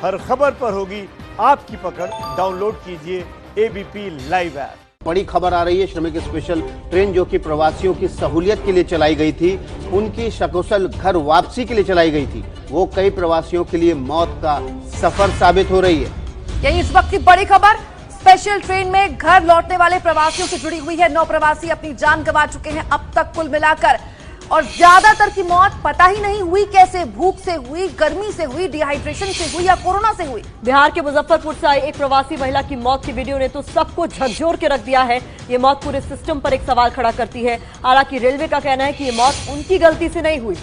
हर खबर पर होगी आपकी पकड़। डाउनलोड कीजिए एबीपी लाइव ऐप। बड़ी खबर आ रही है। श्रमिक स्पेशल ट्रेन जो कि प्रवासियों की सहूलियत के लिए चलाई गई थी, उनकी सकुशल घर वापसी के लिए चलाई गई थी, वो कई प्रवासियों के लिए मौत का सफर साबित हो रही है। यही इस वक्त की बड़ी खबर। स्पेशल ट्रेन में घर लौटने वाले प्रवासियों से जुड़ी हुई है। 9 प्रवासी अपनी जान गंवा चुके हैं अब तक कुल मिलाकर, और ज्यादातर की मौत पता ही नहीं हुई कैसे, भूख से हुई, गर्मी से हुई, डिहाइड्रेशन से हुई या कोरोना से हुई। बिहार के मुजफ्फरपुर से आई एक प्रवासी महिला की मौत की वीडियो ने तो सबको झकझोर के रख दिया है। ये मौत पूरे सिस्टम पर एक सवाल खड़ा करती है। हालांकि रेलवे का कहना है कि ये मौत उनकी गलती से नहीं हुई।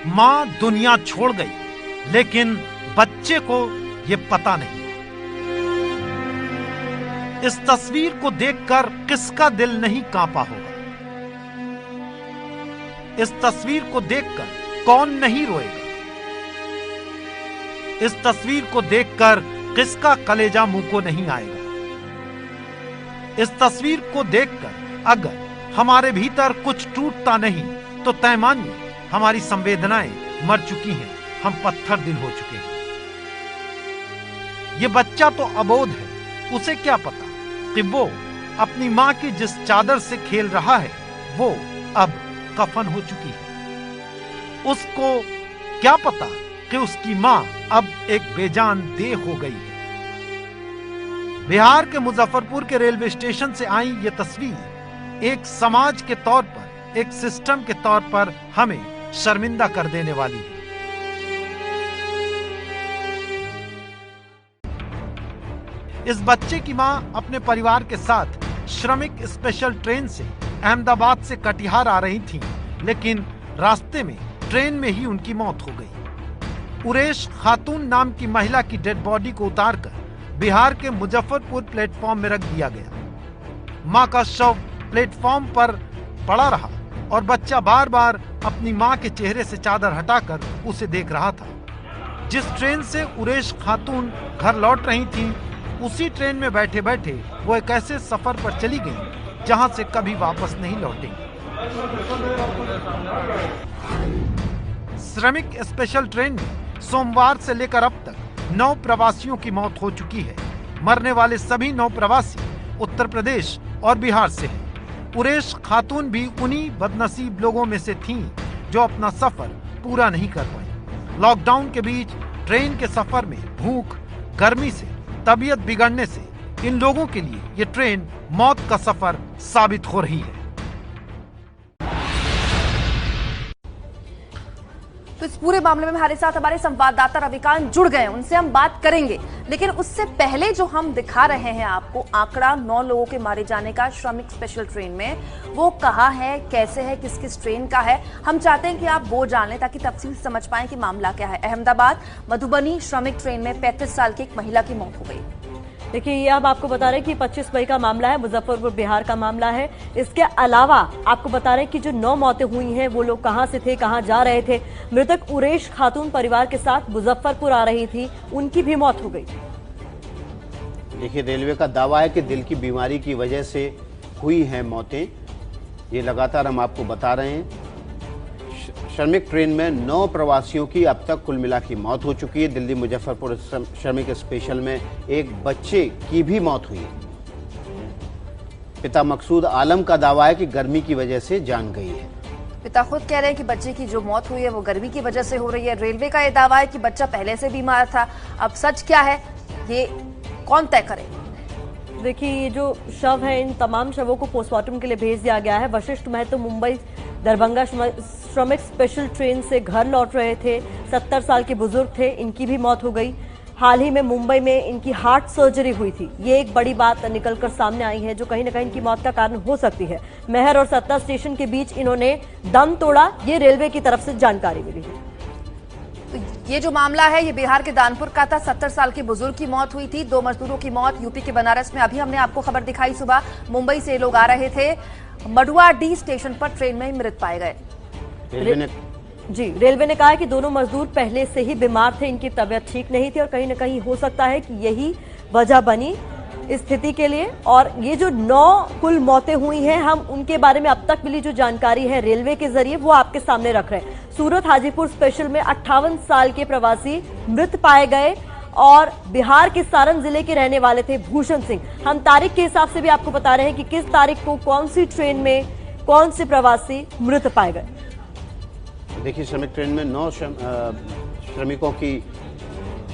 मां दुनिया छोड़ गई, लेकिन बच्चे को ये पता नहीं। इस तस्वीर को देखकर किसका दिल नहीं कांपा होगा? इस तस्वीर को देखकर कौन नहीं रोएगा? इस तस्वीर को देखकर किसका कलेजा मुंह को नहीं आएगा? इस तस्वीर को देखकर अगर हमारे भीतर कुछ टूटता नहीं तो तय मानिए हमारी संवेदनाएं मर चुकी हैं, हम पत्थर दिल हो चुके हैं। ये बच्चा तो अबोध है, उसे क्या पता कि वो अपनी मां की जिस चादर से खेल रहा है वो अब कफन हो चुकी है। उसको क्या पता कि उसकी मां अब एक बेजान देह हो गई है। बिहार के मुजफ्फरपुर के रेलवे स्टेशन से आई ये तस्वीर एक समाज के तौर पर, एक सिस्टम के तौर पर हमें शर्मिंदा कर देने वाली है। इस बच्चे की मां अपने परिवार के साथ श्रमिक स्पेशल ट्रेन से अहमदाबाद से कटिहार आ रही थीं, लेकिन रास्ते में ट्रेन में ही उनकी मौत हो गई। उरेश खातून नाम की महिला की डेड बॉडी को उतारकर बिहार के मुजफ्फरपुर प्लेटफॉर्म में रख दिया गया। मां का शव प्लेटफॉर्म पर पड़ा रहा और बच्चा बार बार अपनी मां के चेहरे से चादर हटाकर उसे देख रहा था। जिस ट्रेन से उरेश खातून घर लौट रही थी, उसी ट्रेन में बैठे बैठे वो एक ऐसे सफर पर चली गई जहां से कभी वापस नहीं लौटेंगी। श्रमिक स्पेशल ट्रेन में सोमवार से लेकर अब तक 9 प्रवासियों की मौत हो चुकी है। मरने वाले सभी 9 प्रवासी उत्तर प्रदेश और बिहार से हैं। उरेश खातून भी उन्हीं बदनसीब लोगों में से थीं जो अपना सफर पूरा नहीं कर पाई। लॉकडाउन के बीच ट्रेन के सफर में भूख, गर्मी से, तबीयत बिगड़ने से इन लोगों के लिए ये ट्रेन मौत का सफर साबित हो रही है। तो इस पूरे मामले में हमारे साथ हमारे संवाददाता रविकांत जुड़ गए, उनसे हम बात करेंगे। लेकिन उससे पहले जो हम दिखा रहे हैं आपको आंकड़ा 9 लोगों के मारे जाने का श्रमिक स्पेशल ट्रेन में, वो कहाँ है, कैसे है, किस किस ट्रेन का है, हम चाहते हैं कि आप वो जान लें ताकि तफसील समझ पाएं कि मामला क्या है। अहमदाबाद मधुबनी श्रमिक ट्रेन में 35 साल की एक महिला की मौत हो गई। देखिए, ये अब आपको बता रहे हैं कि 25 मई का मामला है, मुजफ्फरपुर बिहार का मामला है। इसके अलावा आपको बता रहे हैं कि जो 9 मौतें हुई हैं वो लोग कहां से थे, कहां जा रहे थे। मृतक उरेश खातून परिवार के साथ मुजफ्फरपुर आ रही थी, उनकी भी मौत हो गई। देखिए, रेलवे का दावा है कि दिल की बीमारी की वजह से हुई हैं मौतें। ये लगातार हम आपको बता रहे हैं। श्रमिक ट्रेन में 9 प्रवासियों की अब तक कुल मिला की मौत हो चुकी है। दिल्ली मुजफ्फरपुर श्रमिक स्पेशल में एक बच्चे की भी मौत हुई है। पिता मकसूद आलम का दावा है कि गर्मी की वजह से जान गई है। पिता खुद कह रहे हैं कि बच्चे की जो मौत हुई है वो गर्मी की वजह से हो रही है। रेलवे का ये दावा है कि बच्चा पहले से बीमार था। अब सच क्या है ये कौन तय करे? देखिए, ये जो शव है, इन तमाम शवों को पोस्टमार्टम के लिए भेज दिया गया है। वशिष्ठ महतो मुंबई दरभंगा श्रमिक स्पेशल ट्रेन से घर लौट रहे थे। 70 साल के बुजुर्ग थे, इनकी भी मौत हो गई। हाल ही में मुंबई में इनकी हार्ट सर्जरी हुई थी। ये एक बड़ी बात निकलकर सामने आई है जो कहीं ना कहीं इनकी मौत का कारण हो सकती है। मेहर और सत्ता स्टेशन के बीच इन्होंने दम तोड़ा, ये रेलवे की तरफ से जानकारी मिली है। तो ये जो मामला है ये बिहार के दानपुर का था। 70 साल के बुजुर्ग की मौत हुई थी। 2 मजदूरों की मौत यूपी के बनारस में। अभी हमने आपको खबर दिखाई, सुबह मुंबई से लोग आ रहे थे, मडुआडीह स्टेशन पर ट्रेन में मृत पाए गए। रेलवे ने कहा है कि दोनों मजदूर पहले से ही बीमार थे, इनकी तबीयत ठीक नहीं थी और कहीं ना कहीं हो सकता है कि यही वजह बनी स्थिति के लिए। और ये जो 9 कुल मौतें हुई हैं, हम उनके बारे में अब तक मिली जो जानकारी है रेलवे के जरिए वो आपके सामने रख रहे हैं। सूरत हाजीपुर स्पेशल में 58 साल के प्रवासी मृत पाए गए और बिहार के सारण जिले के रहने वाले थे भूषण सिंह। हम तारीख के हिसाब से भी आपको बता रहे हैं कि किस तारीख को कौन सी ट्रेन में कौन से प्रवासी मृत पाए गए। देखिए, श्रमिक ट्रेन में 9 श्रमिकों की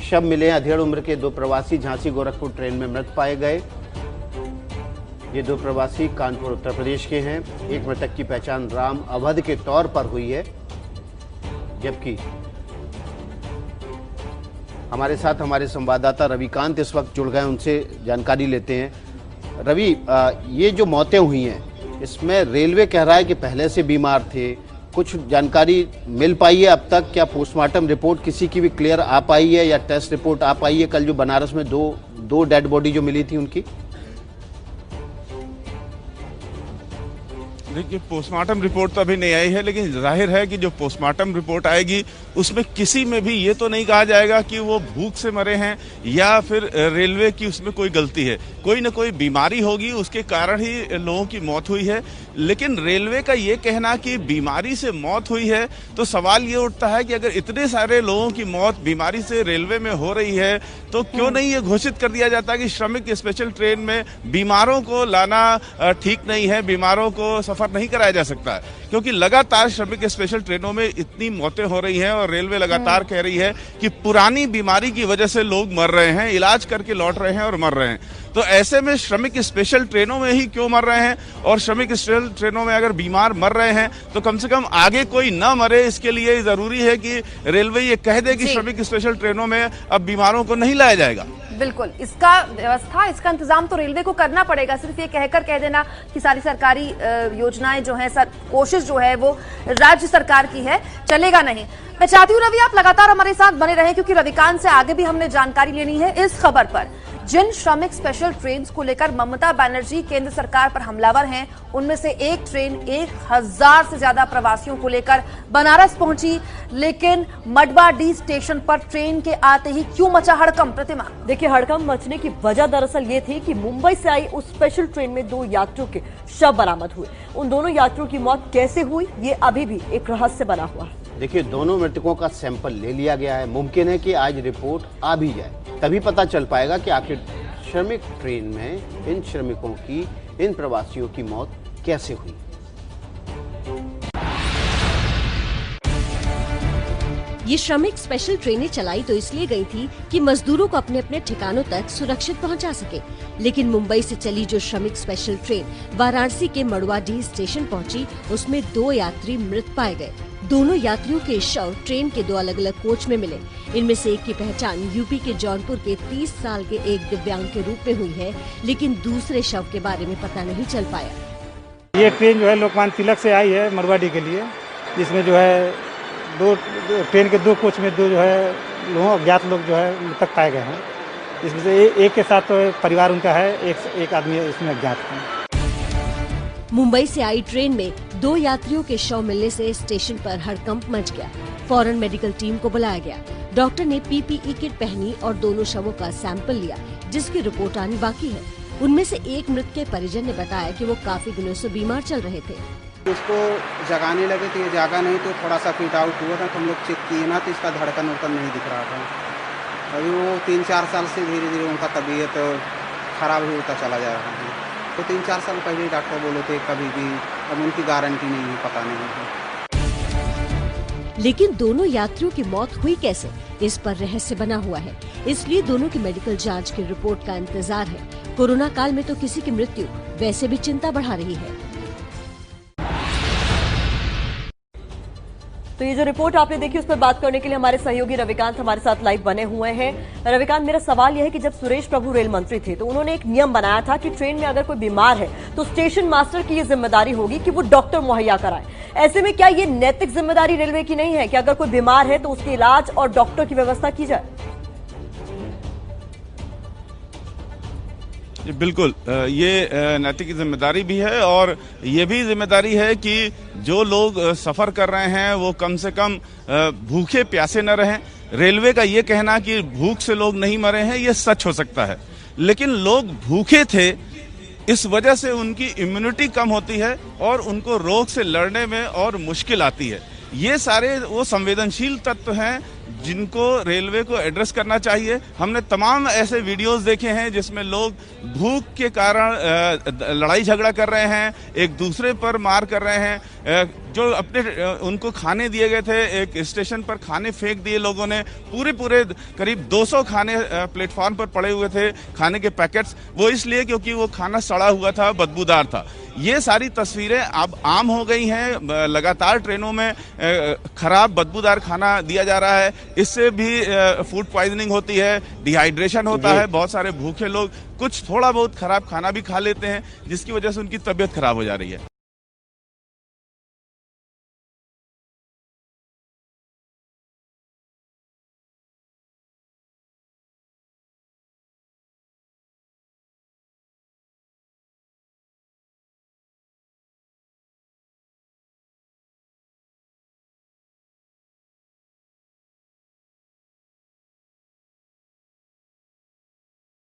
शव मिले। अधेड़ उम्र के 2 प्रवासी झांसी गोरखपुर ट्रेन में मृत पाए गए। ये 2 प्रवासी कानपुर उत्तर प्रदेश के हैं। एक मृतक की पहचान राम अवध के तौर पर हुई है, जबकि हमारे साथ हमारे संवाददाता रविकांत इस वक्त जुड़ गए, उनसे जानकारी लेते हैं। रवि, ये जो मौतें हुई हैं इसमें रेलवे कह रहा है कि पहले से बीमार थे। कुछ जानकारी मिल पाई है अब तक? क्या पोस्टमार्टम रिपोर्ट किसी की भी क्लियर आ पाई है या टेस्ट रिपोर्ट आ पाई है? कल जो बनारस में दो डेड बॉडी जो मिली थी उनकी, देखिए पोस्टमार्टम रिपोर्ट तो अभी नहीं आई है, लेकिन जाहिर है कि जो पोस्टमार्टम रिपोर्ट आएगी उसमें किसी में भी ये तो नहीं कहा जाएगा कि वो भूख से मरे हैं या फिर रेलवे की उसमें कोई गलती है। कोई ना कोई बीमारी होगी, उसके कारण ही लोगों की मौत हुई है। लेकिन रेलवे का ये कहना कि बीमारी से मौत हुई है, तो सवाल ये उठता है कि अगर इतने सारे लोगों की मौत बीमारी से रेलवे में हो रही है तो क्यों नहीं ये घोषित कर दिया जाता कि श्रमिक स्पेशल ट्रेन में बीमारों को लाना ठीक नहीं है, बीमारों को सफर नहीं कराया जा सकता है। क्योंकि लगातार श्रमिक स्पेशल ट्रेनों में इतनी मौतें हो रही हैं और रेलवे लगातार कह रही है कि पुरानी बीमारी की वजह से लोग मर रहे हैं, इलाज करके लौट रहे हैं और मर रहे हैं। तो ऐसे में श्रमिक स्पेशल ट्रेनों में ही क्यों मर रहे हैं? और श्रमिक स्पेशल ट्रेनों में अगर बीमार मर रहे हैं तो कम से कम आगे कोई न मरे, इसके लिए जरूरी है कि रेलवे ये कह दे कि श्रमिक स्पेशल ट्रेनों में अब बीमारों को नहीं लाया जाएगा। बिल्कुल, इसका व्यवस्था, इसका इंतजाम तो रेलवे को करना पड़ेगा। सिर्फ ये कहकर कह देना कि सारी सरकारी योजनाएं जो है, कोशिश जो है वो राज्य सरकार की है, चलेगा नहीं। मैं चाहती हूँ रवि आप लगातार हमारे साथ बने रहें, क्योंकि रविकांत से आगे भी हमने जानकारी लेनी है इस खबर पर। जिन श्रमिक स्पेशल ट्रेन को लेकर ममता बनर्जी केंद्र सरकार पर हमलावर हैं, उनमें से एक ट्रेन 1000 से ज्यादा प्रवासियों को लेकर बनारस पहुंची, लेकिन मडवाडी स्टेशन पर ट्रेन के आते ही क्यों मचा हड़कंप? प्रतिमा, देखिए, हड़कंप मचने की वजह दरअसल ये थी कि मुंबई से आई उस स्पेशल ट्रेन में 2 यात्रियों के शव बरामद हुए। उन दोनों यात्रियों की मौत कैसे हुई, ये अभी भी एक रहस्य बना हुआ है। देखिए, दोनों मृतकों का सैंपल ले लिया गया है। मुमकिन है कि आज रिपोर्ट आ भी जाए, तभी पता चल पाएगा कि आखिर श्रमिक ट्रेन में इन श्रमिकों की, इन प्रवासियों की मौत कैसे हुई। ये श्रमिक स्पेशल ट्रेनें चलाई तो इसलिए गई थी कि मजदूरों को अपने अपने ठिकानों तक सुरक्षित पहुंचा सके। लेकिन मुंबई से चली जो श्रमिक स्पेशल ट्रेन वाराणसी के मडवाडी स्टेशन पहुंची, उसमें 2 यात्री मृत पाए गए। दोनों यात्रियों के शव ट्रेन के 2 अलग अलग कोच में मिले। इनमें से एक की पहचान यूपी के जौनपुर के 30 साल के एक दिव्यांग के रूप में हुई है, लेकिन दूसरे शव के बारे में पता नहीं चल पाया। ये ट्रेन जो है लोकमान्य तिलक से आई है मरवाडी के लिए, जिसमें जो है ट्रेन के 2 कोच में 2 जो है लोगों अज्ञात लोग जो है मृतक पाए गए हैं। इसमें से एक के साथ तो परिवार उनका है, एक आदमी इसमें अज्ञात है। मुंबई से आई ट्रेन में 2 यात्रियों के शव मिलने से स्टेशन पर हड़कंप मच गया। फौरन मेडिकल टीम को बुलाया गया। डॉक्टर ने पीपीई किट पहनी और दोनों शवों का सैंपल लिया, जिसकी रिपोर्ट आनी बाकी है। उनमें से एक मृत के परिजन ने बताया कि वो काफी दिनों से बीमार चल रहे थे। उसको जगाने लगे तो ये जागा नहीं, तो थोड़ा सा फिट आउट हुआ था, तो हम लोग चेक किए ना तो इसका धड़कन उड़कन नहीं दिख रहा था। अभी वो 3-4 साल से धीरे धीरे उनका तबीयत खराब ही होता चला जा रहा है। तो 3-4 साल पहले डॉक्टर बोले थे कभी भी, अब उनकी गारंटी नहीं है, पता नहीं है। लेकिन दोनों यात्रियों की मौत हुई कैसे, इस पर रहस्य बना हुआ है। इसलिए दोनों की मेडिकल जांच की रिपोर्ट का इंतजार है। कोरोना काल में तो किसी की मृत्यु वैसे भी चिंता बढ़ा रही है। तो ये जो रिपोर्ट आपने देखी, उस पर बात करने के लिए हमारे सहयोगी रविकांत हमारे साथ लाइव बने हुए हैं। रविकांत, मेरा सवाल यह है कि जब सुरेश प्रभु रेल मंत्री थे तो उन्होंने एक नियम बनाया था कि ट्रेन में अगर कोई बीमार है तो स्टेशन मास्टर की ये जिम्मेदारी होगी कि वो डॉक्टर मुहैया कराए। ऐसे में क्या ये नैतिक जिम्मेदारी रेलवे की नहीं है कि अगर कोई बीमार है तो उसके इलाज और डॉक्टर की व्यवस्था की जाए? बिल्कुल, ये नैतिक जिम्मेदारी भी है और ये भी जिम्मेदारी है कि जो लोग सफर कर रहे हैं वो कम से कम भूखे प्यासे न रहें। रेलवे का ये कहना कि भूख से लोग नहीं मरे हैं, ये सच हो सकता है, लेकिन लोग भूखे थे, इस वजह से उनकी इम्यूनिटी कम होती है और उनको रोग से लड़ने में और मुश्किल आती है। ये सारे वो संवेदनशील तत्व हैं जिनको रेलवे को एड्रेस करना चाहिए। हमने तमाम ऐसे वीडियोस देखे हैं जिसमें लोग भूख के कारण लड़ाई झगड़ा कर रहे हैं, एक दूसरे पर मार कर रहे हैं। जो अपने उनको खाने दिए गए थे, एक स्टेशन पर खाने फेंक दिए लोगों ने, पूरे करीब 200 खाने प्लेटफॉर्म पर पड़े हुए थे, खाने के पैकेट्स, वो इसलिए क्योंकि वो खाना सड़ा हुआ था, बदबूदार था। ये सारी तस्वीरें अब आम हो गई हैं। लगातार ट्रेनों में खराब बदबूदार खाना दिया जा रहा है, इससे भी फूड पॉइजनिंग होती है, डिहाइड्रेशन होता है। बहुत सारे भूखे लोग कुछ थोड़ा बहुत खराब खाना भी खा लेते हैं, जिसकी वजह से उनकी तबीयत खराब हो जा रही है।